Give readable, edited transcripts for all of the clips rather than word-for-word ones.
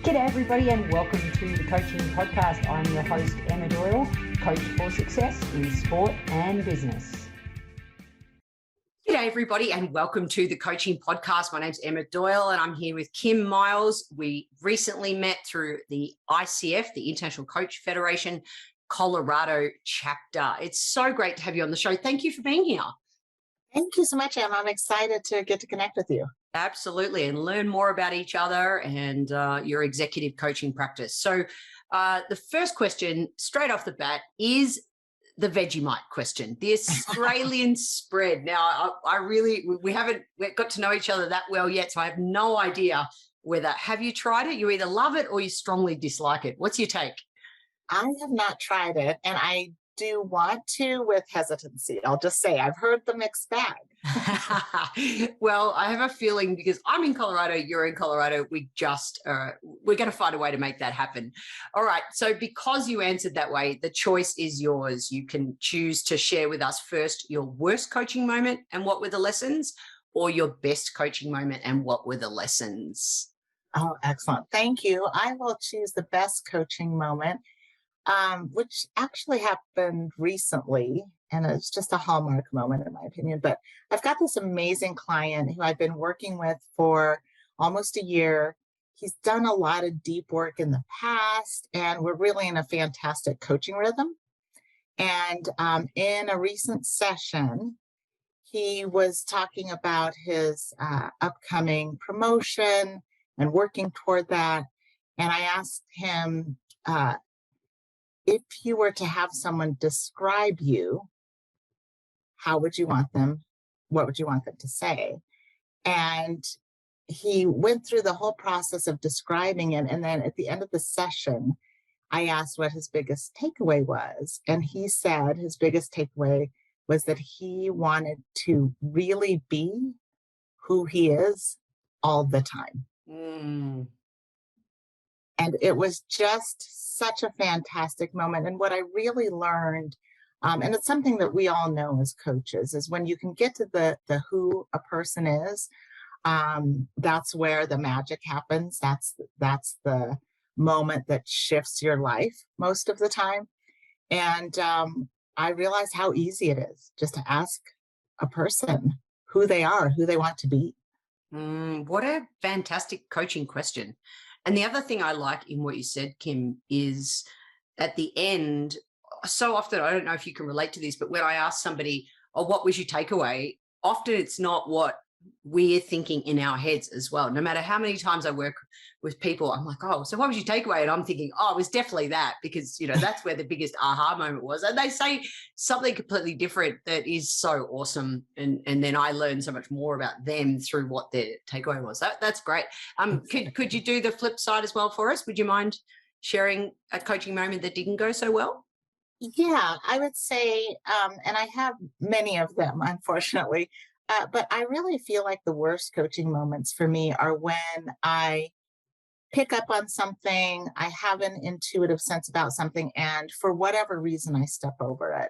G'day everybody and welcome to the Coaching Podcast. I'm your host Emma Doyle, coach for success in sport and business. G'day everybody and welcome to the Coaching Podcast. My name's Emma Doyle and I'm here with Kim Miles. We recently met through the ICF, the International Coach Federation, Colorado chapter. It's so great to have you on the show. Thank you for being here. Thank you so much, Emma. I'm excited to get to connect with you. Absolutely, and learn more about each other and your executive coaching practice. So the first question straight off the bat is the Vegemite question, the Australian spread. Now, we haven't got to know each other that well yet, so I have no idea whether, have you tried it? You either love it or you strongly dislike it. What's your take? I have not tried it, and I do want to with hesitancy. I'll just say I've heard the mixed bag. Well, I have a feeling because I'm in Colorado, you're in Colorado, we're going to find a way to make that happen. All right. So because you answered that way, the choice is yours. You can choose to share with us first your worst coaching moment and what were the lessons, or your best coaching moment and what were the lessons. Oh, excellent. Thank you. I will choose the best coaching moment, which actually happened recently. And it's just a hallmark moment, in my opinion. But I've got this amazing client who I've been working with for almost a year. He's done a lot of deep work in the past, and we're really in a fantastic coaching rhythm. And in a recent session, he was talking about his upcoming promotion and working toward that. And I asked him, if you were to have someone describe you, how would you want them? What would you want them to say? And he went through the whole process of describing it. And then at the end of the session, I asked what his biggest takeaway was. And he said his biggest takeaway was that he wanted to really be who he is all the time. Mm. And it was just such a fantastic moment. And what I really learned, and it's something that we all know as coaches, is when you can get to the who a person is, that's where the magic happens. That's the moment that shifts your life most of the time. And I realized how easy it is just to ask a person who they are, who they want to be. What a fantastic coaching question. And the other thing I like in what you said, Kim, is at the end, so often, I don't know if you can relate to this, but when I ask somebody, oh, what was your takeaway? Often it's not what we're thinking in our heads as well. No matter how many times I work with people, I'm like, oh, so what was your takeaway? And I'm thinking, oh, it was definitely that, because, that's where the biggest aha moment was. And they say something completely different that is so awesome. And then I learn so much more about them through what their takeaway was. That's great. Could you do the flip side as well for us? Would you mind sharing a coaching moment that didn't go so well? Yeah, I would say, and I have many of them, unfortunately, but I really feel like the worst coaching moments for me are when I pick up on something, I have an intuitive sense about something, and for whatever reason, I step over it.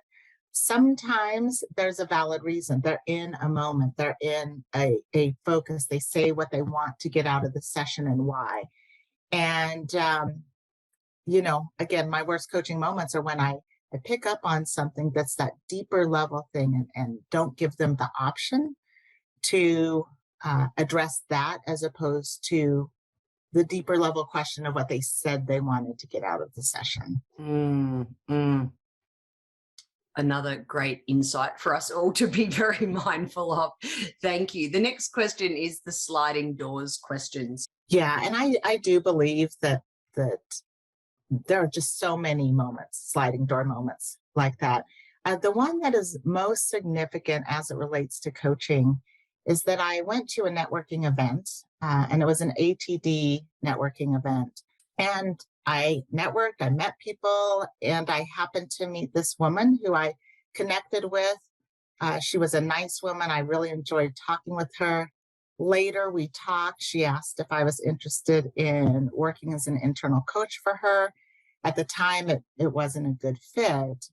Sometimes there's a valid reason. They're in a moment, they're in a focus, they say what they want to get out of the session and why. And, again, my worst coaching moments are when I pick up on something that's that deeper level thing and don't give them the option to address that, as opposed to the deeper level question of what they said they wanted to get out of the session. Another great insight for us all to be very mindful of. Thank you. The next question is the sliding doors questions. Yeah, and I do believe that there are just so many moments, sliding door moments like that. The one that is most significant as it relates to coaching is that I went to a networking event, and it was an ATD networking event. And I networked, I met people, and I happened to meet this woman who I connected with. She was a nice woman. I really enjoyed talking with her. Later, we talked. She asked if I was interested in working as an internal coach for her. At the time, it wasn't a good fit.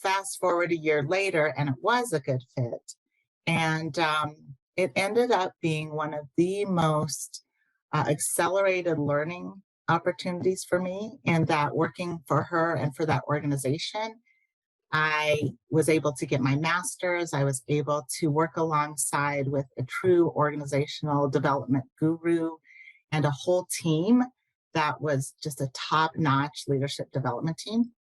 Fast forward a year later, and it was a good fit. And it ended up being one of the most accelerated learning opportunities for me, and that working for her and for that organization, I was able to get my master's. I was able to work alongside with a true organizational development guru and a whole team that was just a top-notch leadership development team.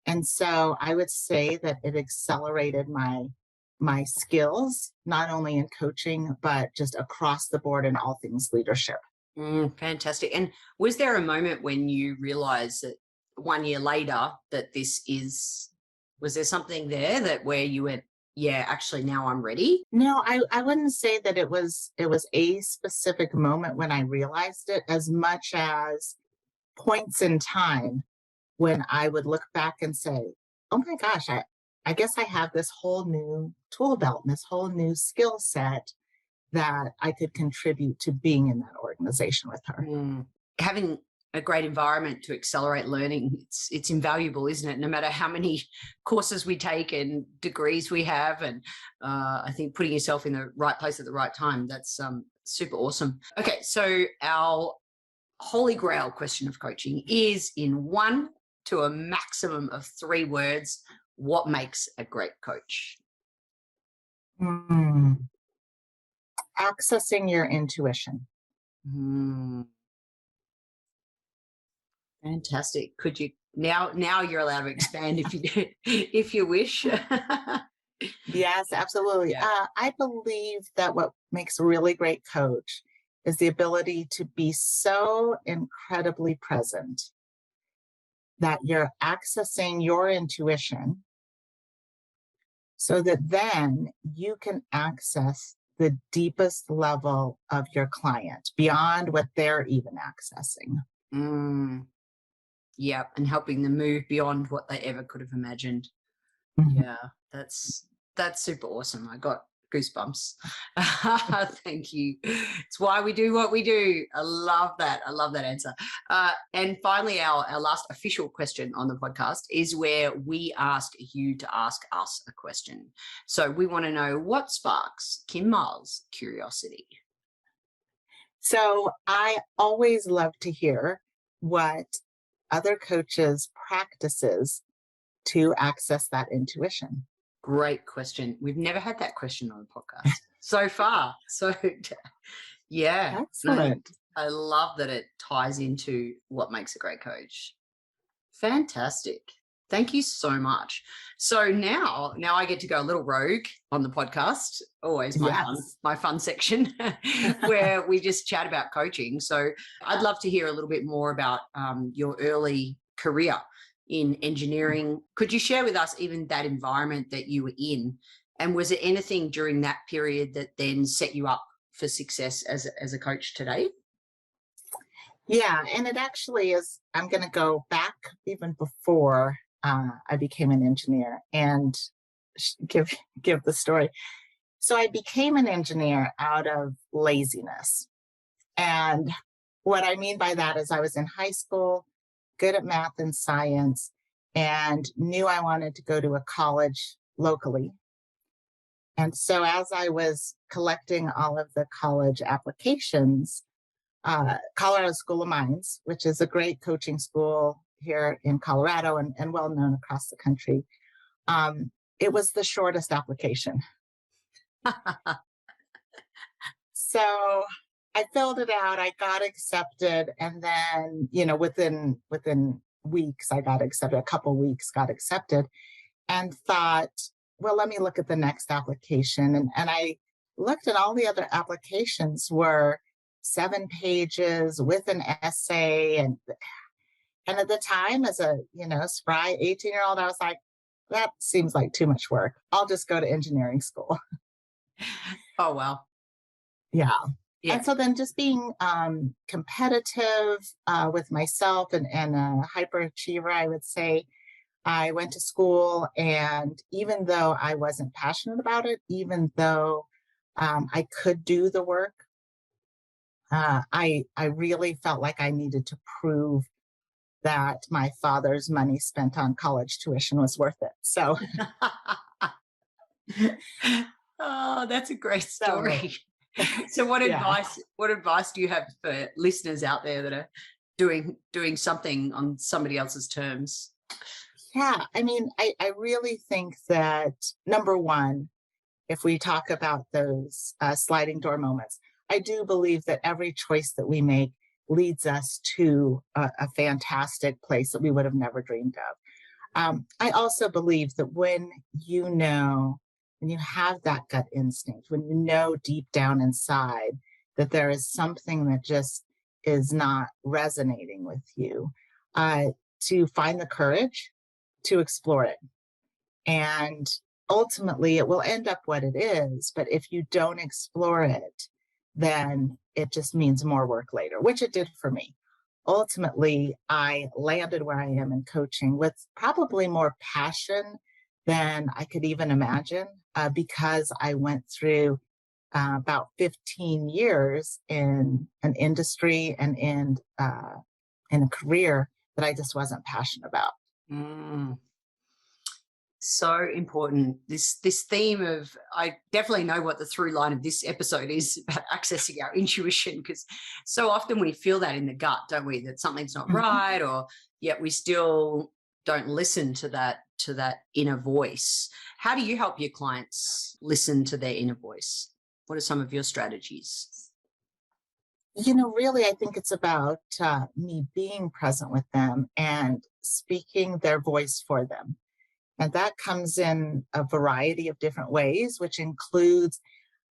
And so I would say that it accelerated my skills, not only in coaching, but just across the board in all things leadership. Fantastic. And was there a moment when you realized that 1 year later that was there something there that where you went, yeah, actually now I'm ready? No, I wouldn't say that it was a specific moment when I realized it, as much as points in time when I would look back and say, oh my gosh, I guess I have this whole new tool belt, this whole new skill set that I could contribute to being in that organization with her. Having a great environment to accelerate learning, it's invaluable, isn't it? No matter how many courses we take and degrees we have. And I think putting yourself in the right place at the right time, that's super awesome. Okay, so our holy grail question of coaching is, in 1 to a maximum of 3 words, what makes a great coach? Accessing your intuition. Fantastic. Could you now you're allowed to expand if you wish. Yes, absolutely. Yeah. I believe that what makes a really great coach is the ability to be so incredibly present that you're accessing your intuition so that then you can access the deepest level of your client beyond what they're even accessing. Yeah, and helping them move beyond what they ever could have imagined. Yeah, that's super awesome. I got goosebumps. Thank you. It's why we do what we do. I love that. I love that answer. And finally, our last official question on the podcast is where we ask you to ask us a question. So we want to know, what sparks Kim Miles' curiosity? So I always love to hear what other coaches' practices to access that intuition. Great question. We've never had that question on the podcast so far. So yeah. Excellent. I love that it ties into what makes a great coach. Fantastic. Thank you so much. So now I get to go a little rogue on the podcast. Always my fun section where we just chat about coaching. So I'd love to hear a little bit more about your early career in engineering. Could you share with us even that environment that you were in? And was there anything during that period that then set you up for success as a coach today? Yeah, and it actually is, I'm going to go back even before I became an engineer and give the story. So I became an engineer out of laziness. And what I mean by that is I was in high school, good at math and science, and knew I wanted to go to a college locally. And so as I was collecting all of the college applications, Colorado School of Mines, which is a great coaching school here in Colorado and well known across the country, it was the shortest application. So I filled it out, I got accepted, and then, within weeks, I got accepted, a couple weeks got accepted, and thought, well, let me look at the next application. And I looked at all the other applications were 7 pages with an essay. And at the time, as a, spry 18-year-old, I was like, that seems like too much work. I'll just go to engineering school. Oh, wow. Yeah. Yeah. And so then just being competitive with myself and a hyperachiever, I would say, I went to school, and even though I wasn't passionate about it, even though I could do the work, I really felt like I needed to prove that my father's money spent on college tuition was worth it. So, oh, that's a great story. So what advice do you have for listeners out there that are doing something on somebody else's terms. Yeah, I mean, I really think that number one, if we talk about those sliding door moments, I do believe that every choice that we make leads us to a fantastic place that we would have never dreamed of. I also believe that when you have that gut instinct, when you know deep down inside that there is something that just is not resonating with you, uh, to find the courage to explore it. And ultimately, it will end up what it is. But if you don't explore it, then it just means more work later, which it did for me. Ultimately, I landed where I am in coaching with probably more passion than I could even imagine, because I went through about 15 years in an industry and in a career that I just wasn't passionate about. Mm. So important. This theme of, I definitely know what the through line of this episode is about accessing our intuition, because so often we feel that in the gut, don't we, that something's not right, or yet we still don't listen to that inner voice. How do you help your clients listen to their inner voice? What are some of your strategies? Really, I think it's about me being present with them and speaking their voice for them. And that comes in a variety of different ways, which includes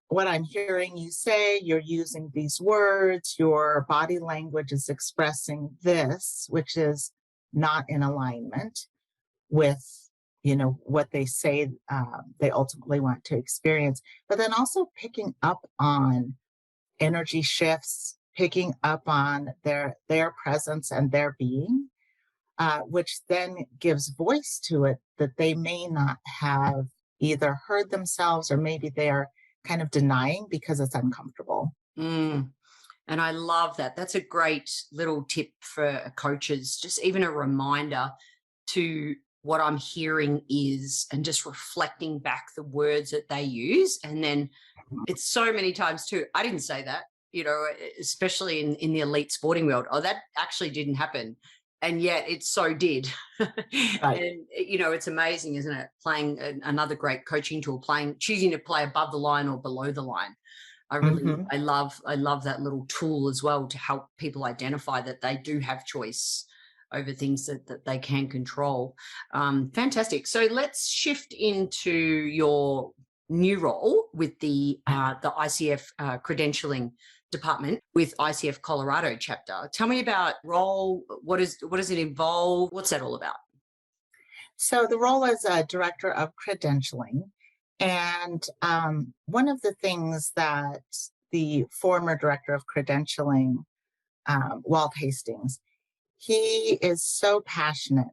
what I'm hearing you say. You're using these words, your body language is expressing this, which is not in alignment with what they say they ultimately want to experience. But then also picking up on energy shifts, picking up on their presence and their being, which then gives voice to it that they may not have either heard themselves, or maybe they are kind of denying because it's uncomfortable. Mm. And I love that. That's a great little tip for coaches, just even a reminder to what I'm hearing is, and just reflecting back the words that they use. And then it's so many times too, I didn't say that, especially in the elite sporting world. Oh, that actually didn't happen. And yet it so did. Right. And, it's amazing, isn't it? Playing another great coaching tool, choosing to play above the line or below the line. I love that little tool as well, to help people identify that they do have choice over things that they can control. Fantastic. So let's shift into your new role with the ICF credentialing department with ICF Colorado chapter. Tell me about role. What does it involve? What's that all about? So the role is a director of credentialing. And one of the things that the former director of credentialing, Walt Hastings, he is so passionate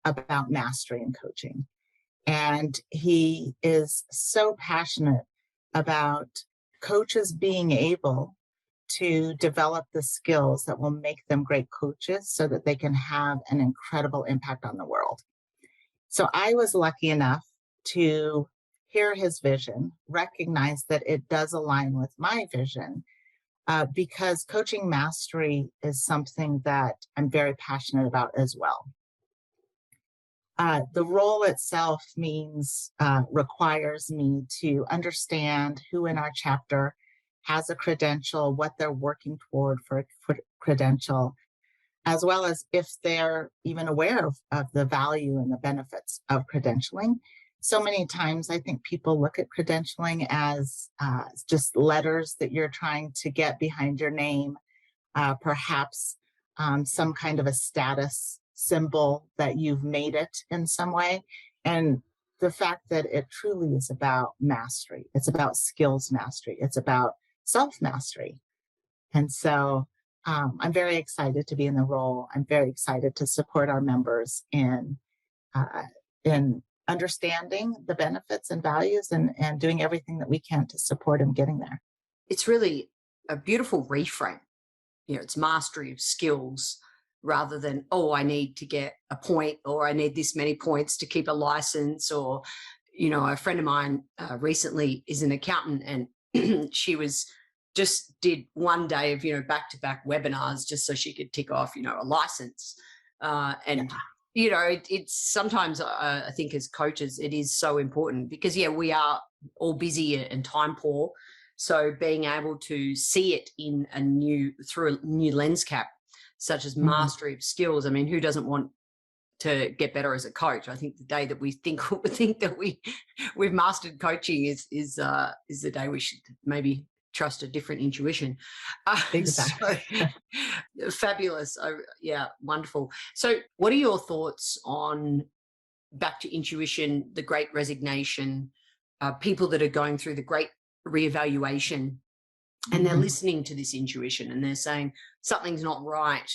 about mastery and coaching. And he is so passionate about coaches being able to develop the skills that will make them great coaches so that they can have an incredible impact on the world. So I was lucky enough to hear his vision, recognize that it does align with my vision, because coaching mastery is something that I'm very passionate about as well. The role itself requires me to understand who in our chapter has a credential, what they're working toward for a credential, as well as if they're even aware of the value and the benefits of credentialing. So many times I think people look at credentialing as just letters that you're trying to get behind your name, perhaps some kind of a status symbol that you've made it in some way. And the fact that it truly is about mastery. It's about skills mastery. It's about self-mastery. And so I'm very excited to be in the role. I'm very excited to support our members in understanding the benefits and values, and doing everything that we can to support them getting there. It's really a beautiful reframe. It's mastery of skills rather than, oh, I need to get a point, or I need this many points to keep a license. Or, a friend of mine recently is an accountant, and she was just did one day of, back-to-back webinars just so she could tick off, a license. And, it's sometimes I think as coaches, it is so important because, we are all busy and time poor. So being able to see it through a new lens cap, such as mastery of skills. I mean, who doesn't want to get better as a coach? I think the day that we think that we've mastered coaching is the day we should maybe trust a different intuition. Exactly. So, fabulous. Wonderful. So what are your thoughts on back to intuition, the great resignation, people that are going through the great reevaluation and they're listening to this intuition and they're saying something's not right?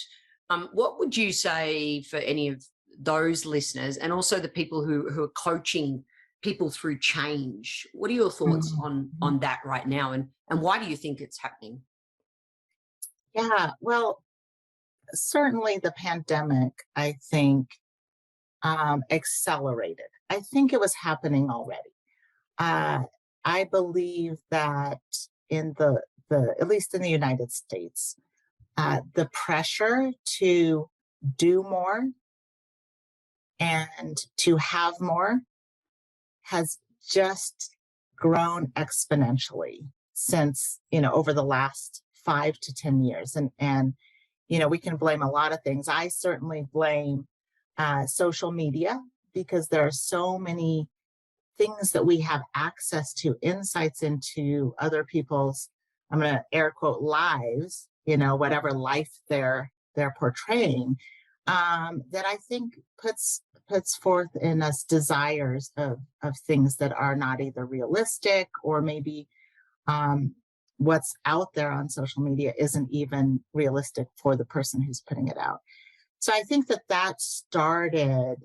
What would you say for any of those listeners and also the people who are coaching people through change? What are your thoughts on that right now? And why do you think it's happening? Yeah, well, certainly the pandemic, I think, accelerated. I think it was happening already. I believe that in the at least in the United States, the pressure to do more and to have more has just grown exponentially since, over the last 5 to 10 years. And we can blame a lot of things. I certainly blame social media because there are so many things that we have access to, insights into other people's, I'm going to air quote, lives, whatever life they're portraying, that I think puts forth in us desires of things that are not either realistic or maybe what's out there on social media isn't even realistic for the person who's putting it out. So I think that started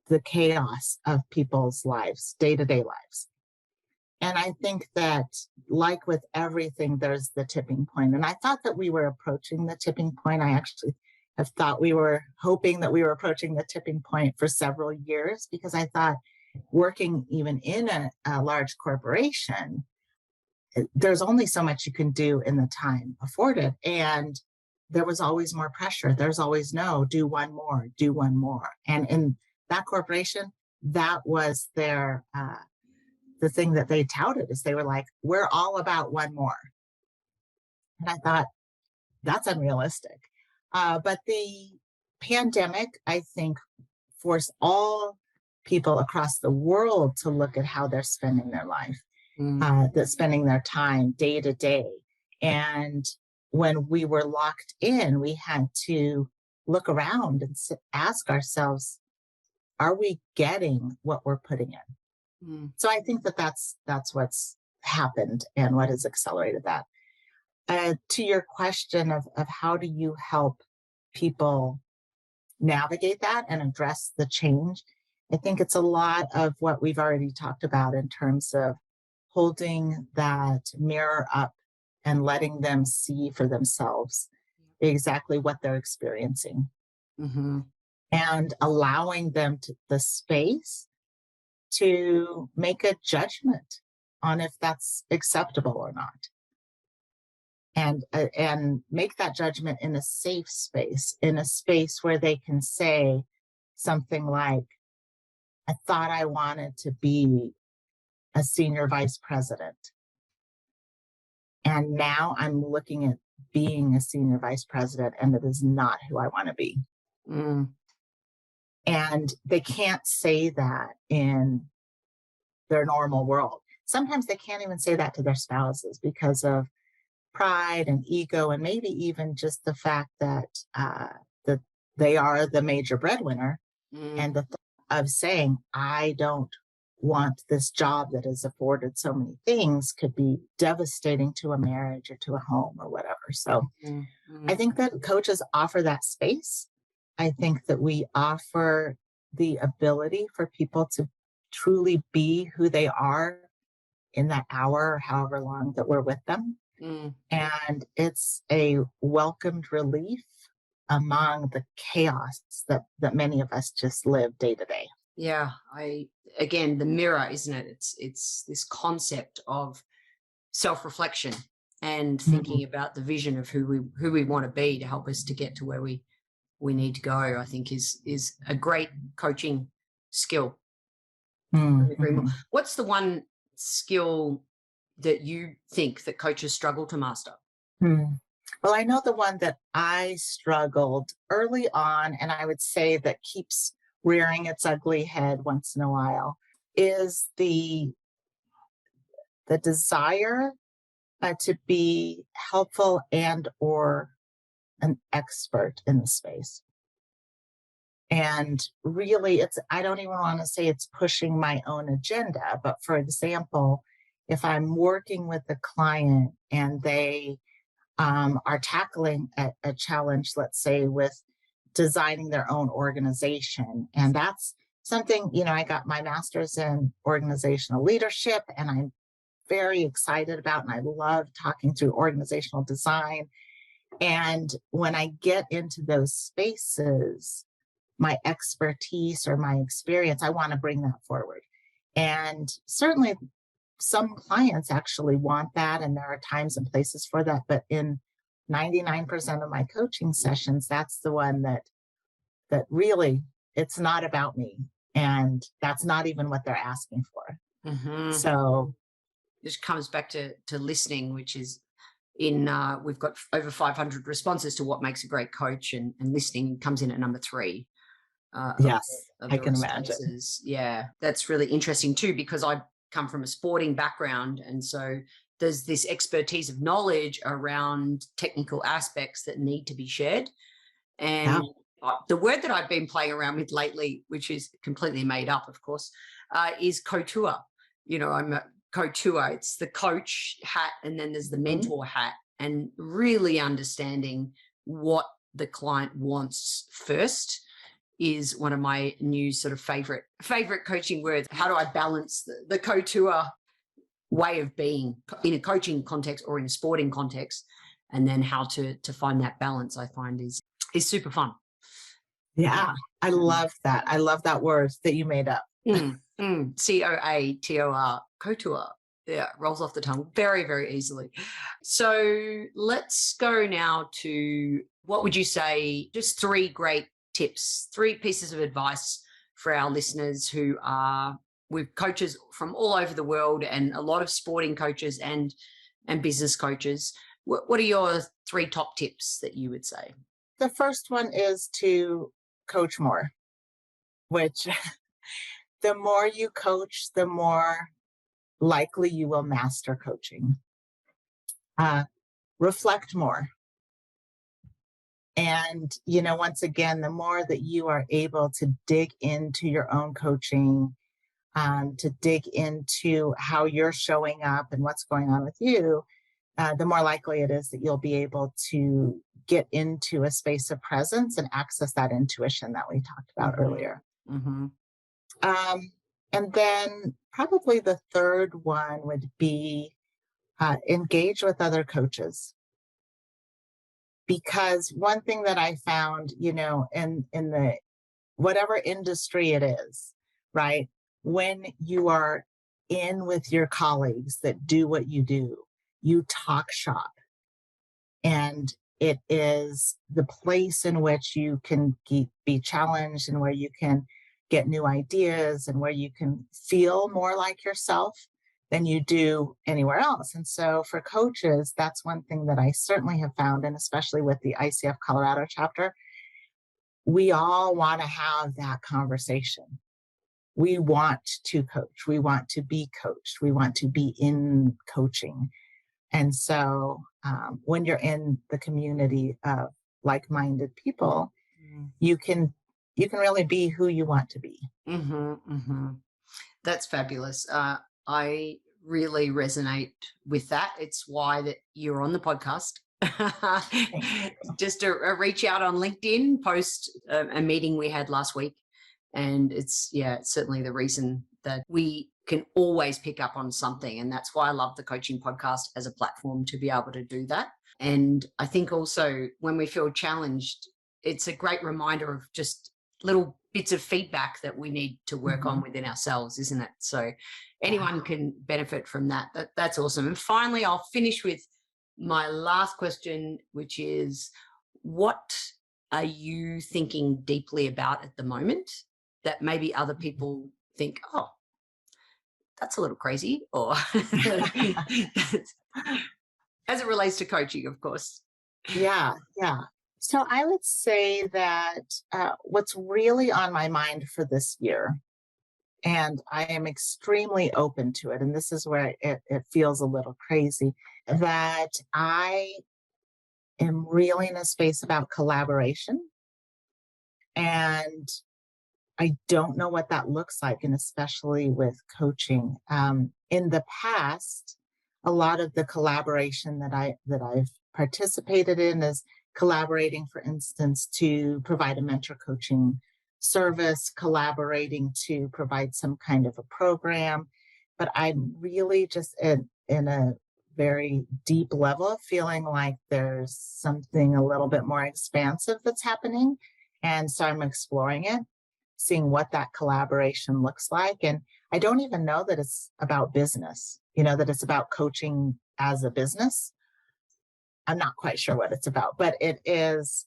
the chaos of people's lives, day-to-day lives. And I think that, like with everything, there's the tipping point. And I thought that we were approaching the tipping point. I actually have thought we were hoping that we were approaching the tipping point for several years, because I thought working even in a large corporation, there's only so much you can do in the time afforded. And there was always more pressure. There's always do one more. And in that corporation, that was their, the thing that they touted is they were like, we're all about one more. And I thought, that's unrealistic. But the pandemic, I think, forced all people across the world to look at how they're spending their life, they're spending their time day to day. And when we were locked in, we had to look around and ask ourselves, are we getting what we're putting in? So I think that's what's happened and what has accelerated that. To your question of how do you help people navigate that and address the change, I think it's a lot of what we've already talked about in terms of holding that mirror up and letting them see for themselves exactly what they're experiencing, and allowing them the space to make a judgment on if that's acceptable or not. And make that judgment in a safe space, in a space where they can say something like, I thought I wanted to be a senior vice president, and now I'm looking at being a senior vice president, and it is not who I want to be. And they can't say that in their normal world. Sometimes they can't even say that to their spouses because of pride and ego, and maybe even just the fact that that they are the major breadwinner, and the thought of saying, I don't want this job that has afforded so many things could be devastating to a marriage or to a home or whatever. So I think that coaches offer that space. I think that we offer the ability for people to truly be who they are in that hour or however long that we're with them. And it's a welcomed relief among the chaos that many of us just live day to day. Yeah, again, the mirror, isn't it? It's this concept of self-reflection and thinking about the vision of who we want to be to help us to get to where we need to go, I think is a great coaching skill. Mm-hmm. What's the one skill that you think that coaches struggle to master? Well, I know the one that I struggled early on, and I would say that keeps rearing its ugly head once in a while, is the desire to be helpful and or an expert in the space. And really, I don't even want to say it's pushing my own agenda, but for example, if I'm working with a client and they are tackling a challenge, let's say with designing their own organization. And that's something, I got my master's in organizational leadership, and I'm very excited about, and I love talking through organizational design. And when I get into those spaces, my expertise or my experience, I want to bring that forward. And certainly some clients actually want that, and there are times and places for that. But in 99% of my coaching sessions, that's the one that really, it's not about me, and that's not even what they're asking for. So this comes back to listening, which is we've got over 500 responses to what makes a great coach, and listening comes in at number 3. Yes, of I the can responses. imagine. Yeah, that's really interesting too, because I come from a sporting background, and so there's this expertise of knowledge around technical aspects that need to be shared. And the word that I've been playing around with lately, which is completely made up, of course, is couture. I'm a couture. It's the coach hat, and then there's the mentor hat, and really understanding what the client wants first is one of my new sort of favorite coaching words. How do I balance the couture way of being in a coaching context or in a sporting context, and then how to find that balance, I find is super fun. Yeah, I love that. I love that word that you made up. COATOR, couture. Yeah, rolls off the tongue very, very easily. So let's go now to, what would you say, just 3 great tips, 3 pieces of advice for our listeners who are with coaches from all over the world, and a lot of sporting coaches and business coaches. What are your 3 top tips that you would say? The first one is to coach more, which the more you coach, the more likely you will master coaching. Reflect more. And, once again, the more that you are able to dig into your own coaching, to dig into how you're showing up and what's going on with you, the more likely it is that you'll be able to get into a space of presence and access that intuition that we talked about earlier. And then probably the third one would be engage with other coaches. Because one thing that I found, in the whatever industry it is, right? When you are in with your colleagues that do what you do, you talk shop. And it is the place in which you can be challenged, and where you can get new ideas, and where you can feel more like yourself than you do anywhere else. And so for coaches, that's one thing that I certainly have found, and especially with the ICF Colorado chapter, we all want to have that conversation. We want to coach. We want to be coached. We want to be in coaching. And so when you're in the community of like-minded people, you can really be who you want to be. That's fabulous. I really resonate with that. It's why that you're on the podcast. Just a reach out on LinkedIn, post a meeting we had last week. And it's certainly the reason that we can always pick up on something. And that's why I love the coaching podcast as a platform to be able to do that. And I think also when we feel challenged, it's a great reminder of just little bits of feedback that we need to work on within ourselves, isn't it? So anyone can benefit from that. That's awesome. And finally, I'll finish with my last question, which is, what are you thinking deeply about at the moment that maybe other people think, oh, that's a little crazy, or as it relates to coaching, of course? Yeah. So I would say that what's really on my mind for this year, and I am extremely open to it, and this is where it feels a little crazy, that I am really in a space about collaboration. And I don't know what that looks like, and especially with coaching. In the past, a lot of the collaboration that I've participated in is collaborating, for instance, to provide a mentor coaching service, collaborating to provide some kind of a program. But I'm really just in a very deep level feeling like there's something a little bit more expansive that's happening. And so I'm exploring it, seeing what that collaboration looks like. And I don't even know that it's about business, that it's about coaching as a business. I'm not quite sure what it's about, but it is,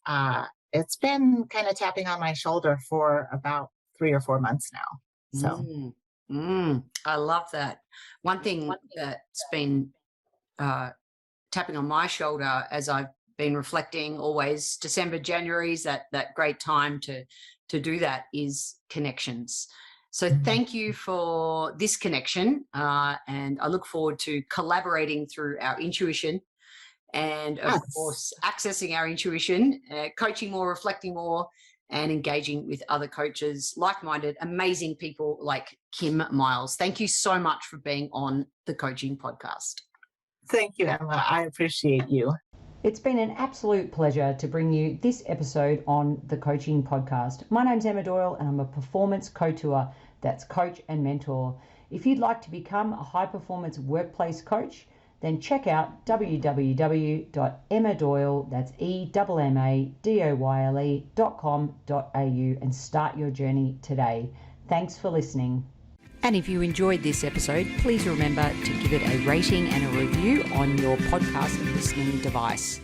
it's been kind of tapping on my shoulder for about 3 or 4 months now. So. I love that. One thing that's been tapping on my shoulder as I've been reflecting, always December, January is that great time to do that, is connections. So thank you for this connection. And I look forward to collaborating through our intuition and, of course, accessing our intuition, coaching more, reflecting more, and engaging with other coaches, like-minded, amazing people like Kim Miles. Thank you so much for being on the Coaching Podcast. Thank you, Emma. I appreciate you. It's been an absolute pleasure to bring you this episode on the Coaching Podcast. My name's Emma Doyle, and I'm a performance couture. That's coach and mentor. If you'd like to become a high-performance workplace coach, then check out www.emmadoyle, that's EMMADOYLE.com.au, and start your journey today. Thanks for listening. And if you enjoyed this episode, please remember to give it a rating and a review on your podcast listening device.